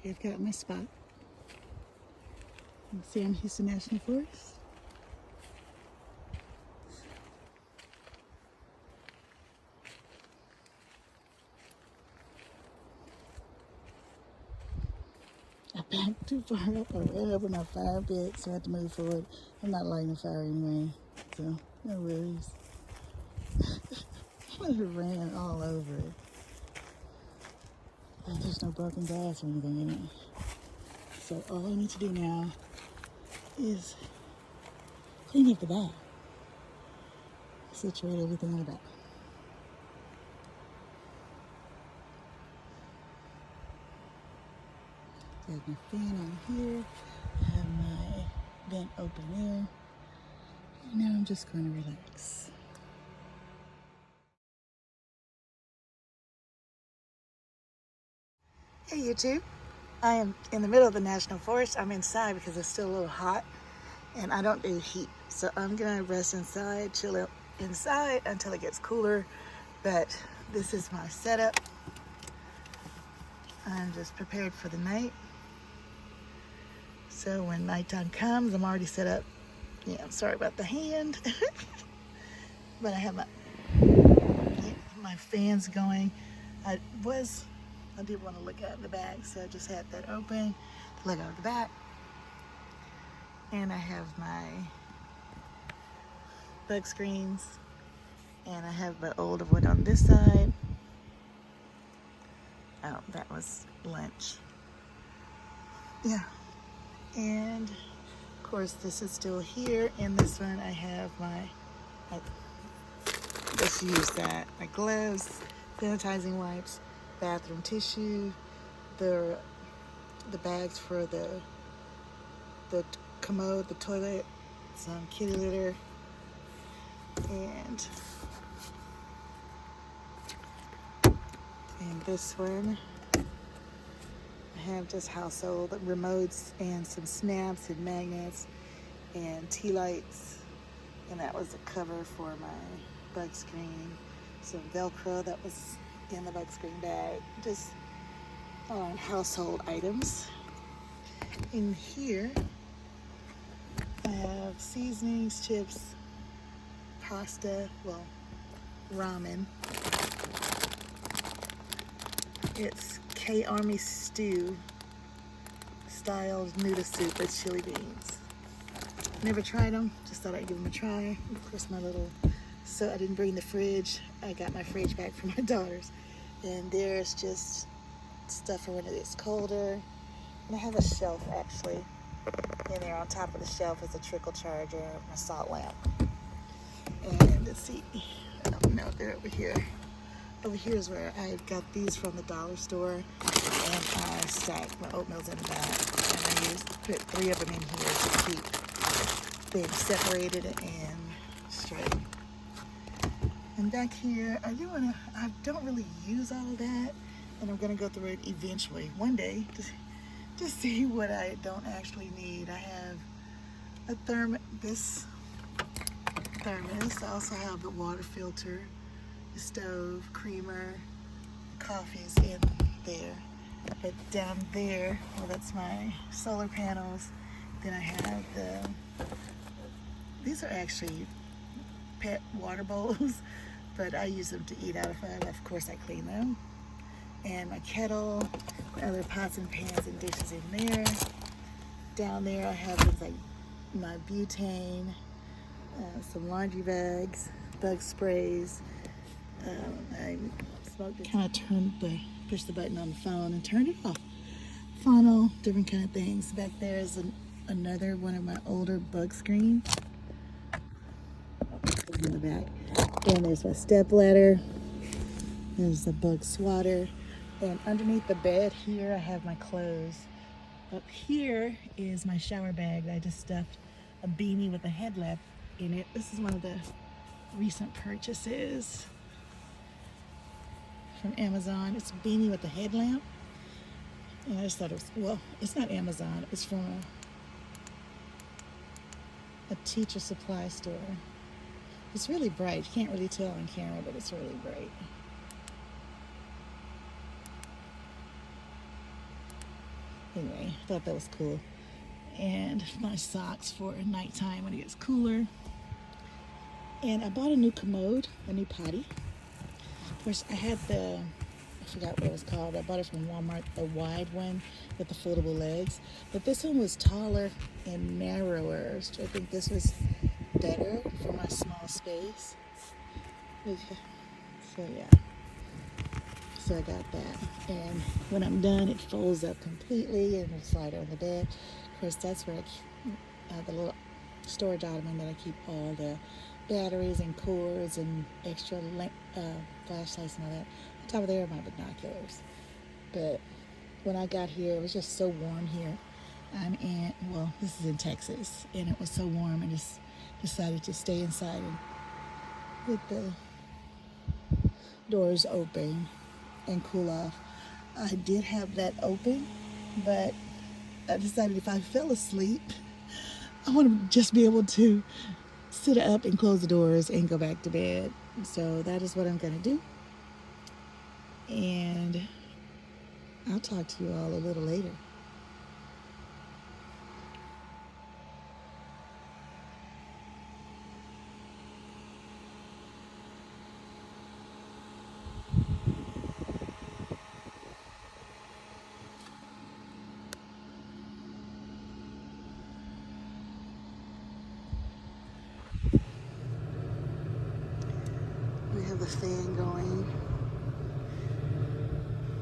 Okay, I've got my spot. You can see I'm Houston National Forest. I backed too far up. I ran over my fire pit, so I had to move forward. I'm not lighting a fire anyway, so no worries. I ran all over it. Like there's no broken glass or anything in it. So all I need to do now is clean up the back. Situate everything in the back. Got my fan on here. I have my vent open there. And now I'm just going to relax. Hey YouTube, I am in the middle of the National Forest. I'm inside because it's still a little hot and I don't do heat. So I'm gonna rest inside, chill out inside until it gets cooler. But this is my setup. I'm just prepared for the night. So when nighttime comes, I'm already set up. Yeah, I'm sorry about the hand. But I have my fans going. I did want to look out the back, so I just had that open to look out the back. And I have my bug screens, and I have my older one on this side. Oh, that was lunch. Yeah, and of course this is still here. In this one I have let's use that, my gloves, sanitizing wipes, bathroom tissue, the bags for the commode, the toilet, some kitty litter, and this one I have just household remotes and some snaps and magnets and tea lights, and that was the cover for my bug screen, some Velcro that was in the bug screen bag, just household items. In here I have seasonings, chips, pasta, well, ramen. It's K-Army stew styled noodle soup with chili beans. Never tried them, just thought I'd give them a try. Of course so I didn't bring the fridge. I got my fridge back from my daughter's. And there's just stuff for when it is colder. And I have a shelf actually. In there on top of the shelf is a trickle charger, my salt lamp. And let's see, oh no, they're over here. Over here is where I got these from the dollar store, and I stacked my oatmeals in the back, and I put 3 of them in here to keep things separated and straight. And back here, I don't really use all of that, and I'm gonna go through it eventually, one day, to see what I don't actually need. I have this thermos. I also have the water filter, the stove, creamer, coffee's in there. But down there, well, that's my solar panels. Then I have these are actually pet water bowls, but I use them to eat out of. Of course, I clean them. And my kettle, other pots and pans and dishes in there. Down there I have things like my butane, some laundry bags, bug sprays. I kind of push the button on the phone and turn it off. Funnel, different kind of things. Back there is another one of my older bug screens. In the back. And there's my step ladder. There's the bug swatter. And underneath the bed here, I have my clothes. Up here is my shower bag that I just stuffed a beanie with a headlamp in it. This is one of the recent purchases from Amazon. It's a beanie with a headlamp. And I just thought it was, well, it's not Amazon. It's from a teacher supply store. It's really bright. You can't really tell on camera, but it's really bright. Anyway, I thought that was cool. And my socks for nighttime when it gets cooler. And I bought a new commode, a new potty. Of course, I had I forgot what it was called. I bought it from Walmart, the wide one with the foldable legs. But this one was taller and narrower. So I think this was better for my small space. Okay. So yeah. So I got that. And when I'm done, it folds up completely and it'll slide on the bed. Of course, that's where the little storage ottoman that I keep all the batteries and cords and extra flashlights and all that. On top of there are my binoculars. But when I got here, it was just so warm here. This is in Texas, and it was so warm, I just decided to stay inside and with the doors open and cool off. I did have that open, but I decided if I fell asleep, I want to just be able to sit up and close the doors and go back to bed. So that is what I'm going to do. And I'll talk to you all a little later. We have the fan going.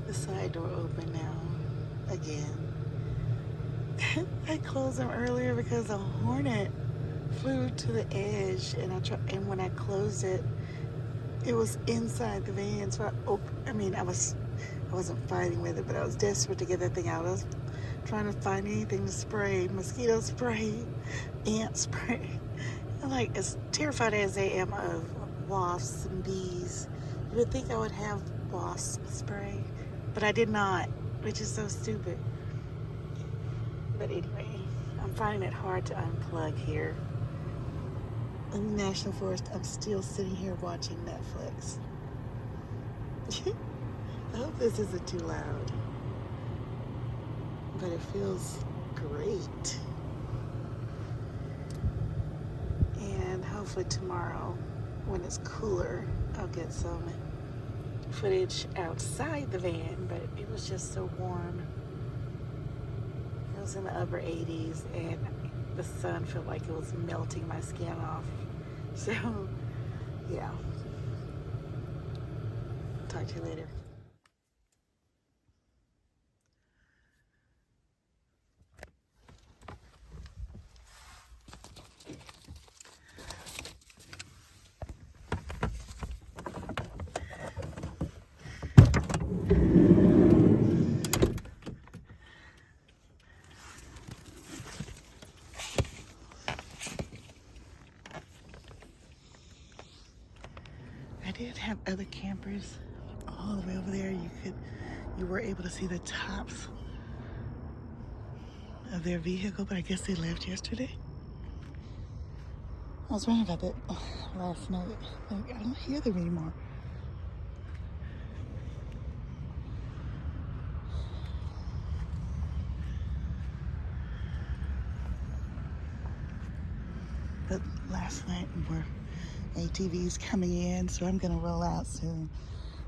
The side door open now again. I closed them earlier because a hornet flew to the edge, and when I closed it, it was inside the van. So I wasn't fighting with it, but I was desperate to get that thing out. I was trying to find anything to spray, mosquito spray, ant spray. I'm like, as terrified as I am of wasps and bees, you would think I would have wasp spray, but I did not, which is so stupid. But anyway, I'm finding it hard to unplug here. In the National Forest, I'm still sitting here watching Netflix. I hope this isn't too loud, but it feels great. And hopefully tomorrow, when it's cooler, I'll get some footage outside the van, but it was just so warm. It was in the upper 80s, and the sun felt like it was melting my skin off. So, yeah. Talk to you later. I did have other campers all the way over there. You were able to see the tops of their vehicle, but I guess they left yesterday. I was wondering about that last night. I don't hear them anymore. But last night were ATVs coming in, so I'm gonna roll out soon.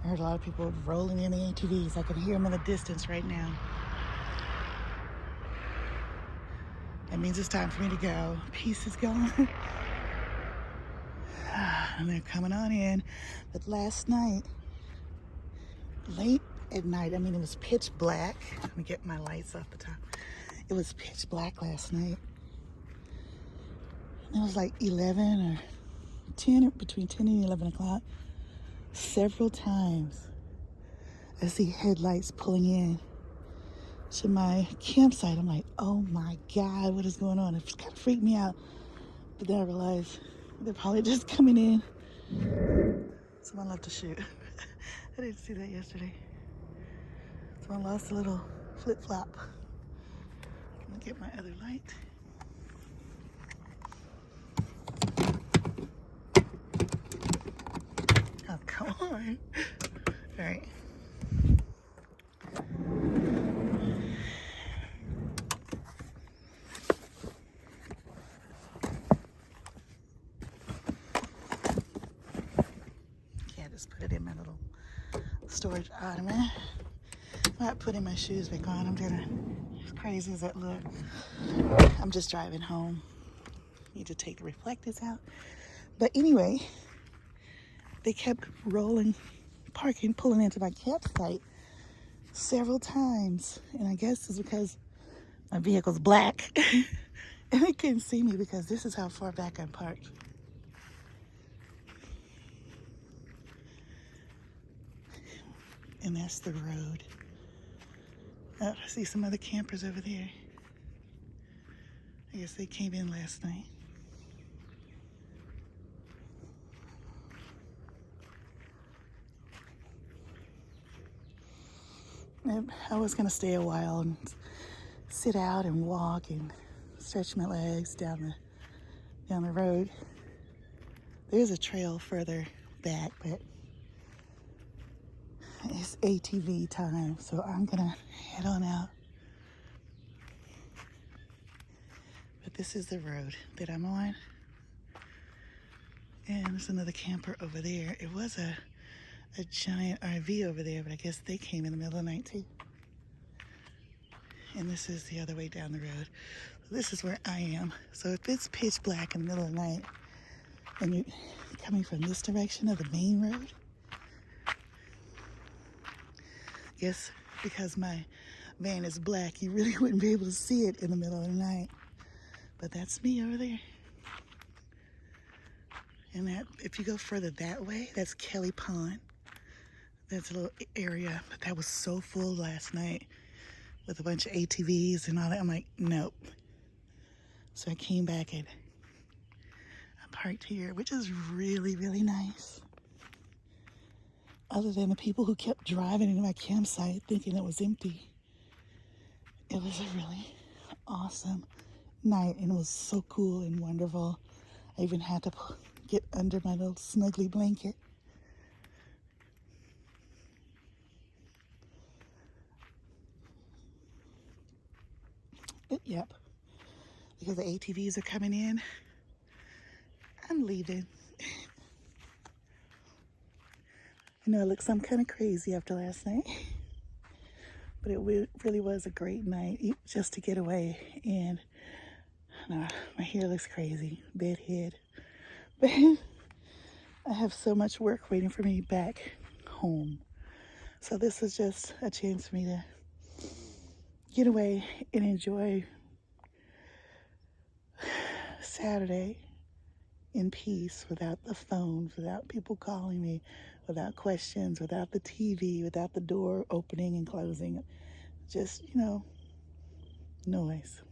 I heard a lot of people rolling in the ATVs. I can hear them in the distance right now. That means it's time for me to go. Peace is gone. And they're coming on in. But last night, late at night, it was pitch black. Let me get my lights off the top. It was pitch black last night. It was like 11 or 10, between 10 and 11 o'clock. Several times, I see headlights pulling in to my campsite. I'm like, oh my God, what is going on? It kind of freaked me out. But then I realized they're probably just coming in. Someone left a shoe. I didn't see that yesterday. Someone lost a little flip-flop. I'm gonna get my other light. Oh, come on. All right. storage ottoman. I'm not putting my shoes back on. I'm gonna, as crazy as that look, I'm just driving home. Need to take the reflectors out. But anyway, they kept rolling, parking, pulling into my campsite several times. And I guess it's because my vehicle's black. And they couldn't see me because this is how far back I'm parked. And that's the road. Oh, I see some other campers over there. I guess they came in last night. I was gonna stay a while and sit out and walk and stretch my legs down the road. There's a trail further back, but it's ATV time, so I'm gonna head on out. But this is the road that I'm on. And there's another camper over there. It was a giant RV over there, but I guess they came in the middle of the night too. And this is the other way down the road. This is where I am. So if it's pitch black in the middle of the night and you're coming from this direction of the main road, yes, because my van is black, you really wouldn't be able to see it in the middle of the night. But that's me over there. And that, if you go further that way, that's Kelly Pond. That's a little area, but that was so full last night with a bunch of ATVs and all that. I'm like, nope. So I came back and I parked here, which is really, really nice. Other than the people who kept driving into my campsite thinking it was empty. It was a really awesome night and it was so cool and wonderful. I even had to get under my little snuggly blanket. But yep, because the ATVs are coming in, I'm leaving. I know it looks some kind of crazy after last night, but it really was a great night just to get away. And my hair looks crazy, bedhead. But I have so much work waiting for me back home. So this is just a chance for me to get away and enjoy Saturday in peace without the phones, without people calling me, without questions, without the TV, without the door opening and closing. Just, noise.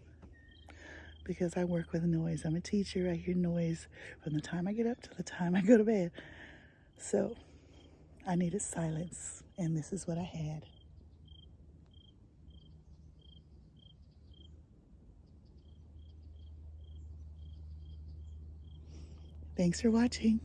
Because I work with noise. I'm a teacher. I hear noise from the time I get up to the time I go to bed. So I needed silence, and this is what I had. Thanks for watching.